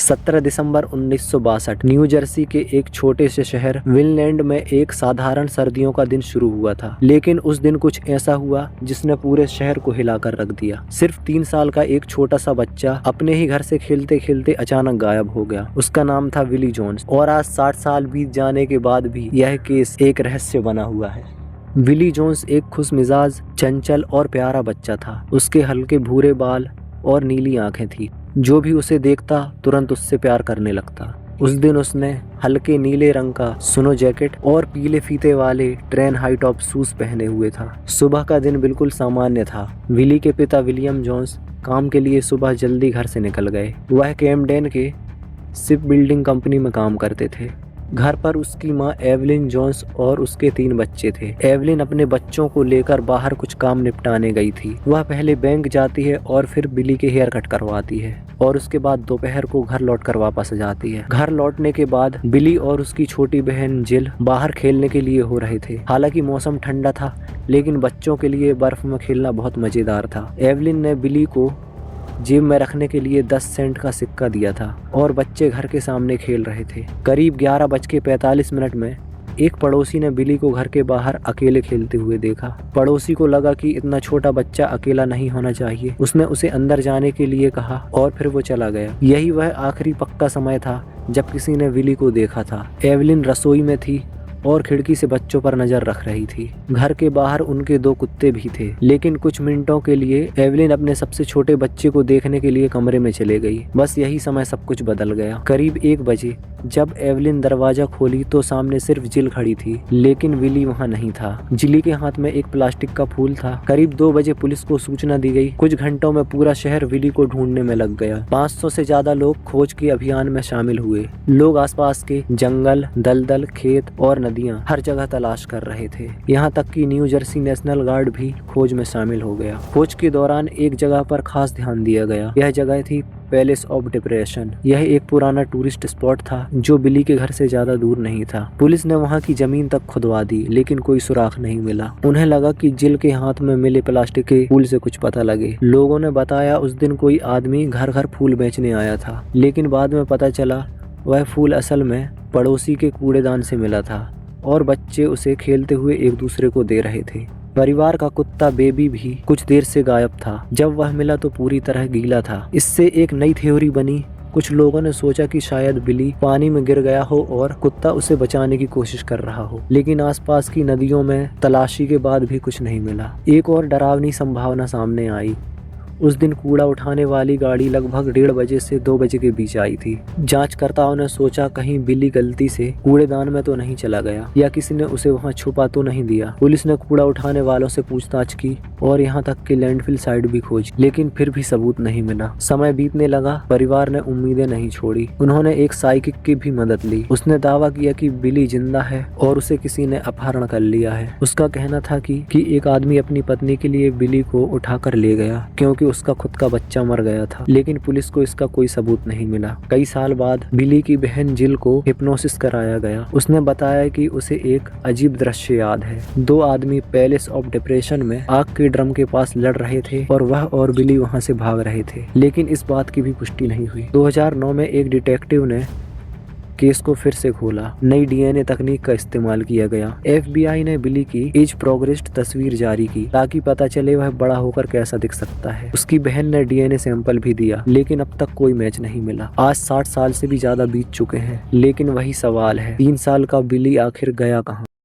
17 दिसंबर 1962 new Jersey के एक छोटे से शहर विनलैंड में एक साधारण सर्दियों का दिन शुरू हुआ था। लेकिन उस दिन कुछ ऐसा हुआ जिसने पूरे शहर को हिलाकर रख दिया। सिर्फ 3 साल का एक छोटा सा बच्चा अपने ही घर से खेलते खेलते अचानक गायब हो गया। उसका नाम था विली जोन्स और आज 60 साल बीत जाने के बाद भी यह केस एक रहस्य बना हुआ है। विली जोन्स एक खुश मिजाज, चंचल और प्यारा बच्चा था। उसके हल्के भूरे बाल और नीली आंखें थी। जो भी उसे देखता तुरंत उससे प्यार करने लगता। उस दिन उसने हल्के नीले रंग का सुनो जैकेट और पीले फीते वाले ट्रेन हाई टॉप शूज पहने हुए था। सुबह का दिन बिल्कुल सामान्य था। विली के पिता विलियम जोन्स काम के लिए सुबह जल्दी घर से निकल गए। वह कैम्डेन के शिप बिल्डिंग कंपनी में काम करते थे। घर पर उसकी माँ एवलिन जोन्स और उसके 3 बच्चे थे। एवलिन अपने बच्चों को लेकर बाहर कुछ काम निपटाने गई थी। वह पहले बैंक जाती है और फिर बिली के हेयर कट करवाती है और उसके बाद दोपहर को घर लौटकर वापस जाती है। घर लौटने के बाद बिली और उसकी छोटी बहन जिल बाहर खेलने के लिए हो रहे थे। हालांकि मौसम ठंडा था, लेकिन बच्चों के लिए बर्फ में खेलना बहुत मजेदार था। एवलिन ने बिली को जेब में रखने के लिए 10 सेंट का सिक्का दिया था और बच्चे घर के सामने खेल रहे थे। करीब 11:45 में एक पड़ोसी ने बिली को घर के बाहर अकेले खेलते हुए देखा। पड़ोसी को लगा कि इतना छोटा बच्चा अकेला नहीं होना चाहिए। उसने उसे अंदर जाने के लिए कहा और फिर वो चला गया। यही वह आखिरी पक्का समय था जब किसी ने विली को देखा था। एवलिन रसोई में थी और खिड़की से बच्चों पर नजर रख रही थी। घर के बाहर उनके 2 कुत्ते भी थे। लेकिन कुछ मिनटों के लिए एवलिन अपने सबसे छोटे बच्चे को देखने के लिए कमरे में चले गई। बस यही समय सब कुछ बदल गया। करीब 1 बजे जब एवलिन दरवाजा खोली तो सामने सिर्फ जिल खड़ी थी, लेकिन विली वहाँ नहीं था। जिली के हाथ में एक प्लास्टिक का फूल था। करीब 2 बजे पुलिस को सूचना दी गई। कुछ घंटों में पूरा शहर विली को ढूंढने में लग गया। 500 से ज्यादा लोग खोज के अभियान में शामिल हुए। लोग आसपास के जंगल, दलदल, खेत और नदियां हर जगह तलाश कर रहे थे। यहाँ तक कि न्यू जर्सी नेशनल गार्ड भी खोज में शामिल हो गया। खोज के दौरान एक जगह पर खास ध्यान दिया गया। यह जगह थी पैलेस ऑफ डिप्रेशन। यह एक पुराना टूरिस्ट स्पॉट था जो बिली के घर से ज्यादा दूर नहीं था। पुलिस ने वहां की जमीन तक खुदवा दी, लेकिन कोई सुराग नहीं मिला। उन्हें लगा कि जिल के हाथ में मिले प्लास्टिक के फूल से कुछ पता लगे। लोगों ने बताया उस दिन कोई आदमी घर घर फूल बेचने आया था, लेकिन बाद में पता चला वह फूल असल में पड़ोसी के कूड़ेदान से मिला था और बच्चे उसे खेलते हुए एक दूसरे को दे रहे थे। परिवार का कुत्ता बेबी भी कुछ देर से गायब था। जब वह मिला तो पूरी तरह गीला था। इससे एक नई थ्योरी बनी। कुछ लोगों ने सोचा कि शायद बिली पानी में गिर गया हो और कुत्ता उसे बचाने की कोशिश कर रहा हो, लेकिन आसपास की नदियों में तलाशी के बाद भी कुछ नहीं मिला। एक और डरावनी संभावना सामने आई। उस दिन कूड़ा उठाने वाली गाड़ी लगभग 1:30 बजे से 2 बजे के बीच आई थी। जांचकर्ताओं ने सोचा कहीं बिली गलती से कूड़ेदान में तो नहीं चला गया या किसी ने उसे वहां छुपा तो नहीं दिया। पुलिस ने कूड़ा उठाने वालों से पूछताछ की और यहाँ तक कि लैंडफिल साइट भी खोजी, लेकिन फिर भी सबूत नहीं मिला। समय बीतने लगा। परिवार ने उम्मीदें नहीं छोड़ी। उन्होंने एक साइकिक की भी मदद ली। उसने दावा किया कि बिली जिंदा है और उसे किसी ने अपहरण कर लिया है। उसका कहना था कि एक आदमी अपनी पत्नी के लिए बिली को उठाकर ले गया क्योंकि उसका खुद का बच्चा मर गया था, लेकिन पुलिस को इसका कोई सबूत नहीं मिला। कई साल बाद बिली की बहन जिल को हिप्नोसिस कराया गया। उसने बताया कि उसे एक अजीब दृश्य याद है। 2 आदमी पैलेस ऑफ डिप्रेशन में आग के ड्रम के पास लड़ रहे थे और वह और बिली वहां से भाग रहे थे, लेकिन इस बात की भी पुष्टि नहीं हुई। 2009 में एक डिटेक्टिव ने केस को फिर से खोला। नई डीएनए तकनीक का इस्तेमाल किया गया। FBI ने बिली की एज प्रोग्रेस्ड तस्वीर जारी की ताकि पता चले वह बड़ा होकर कैसा दिख सकता है। उसकी बहन ने डीएनए सैंपल भी दिया, लेकिन अब तक कोई मैच नहीं मिला। आज 60 साल से भी ज्यादा बीत चुके हैं, लेकिन वही सवाल है, 3 साल का बिली आखिर गया कहाँ?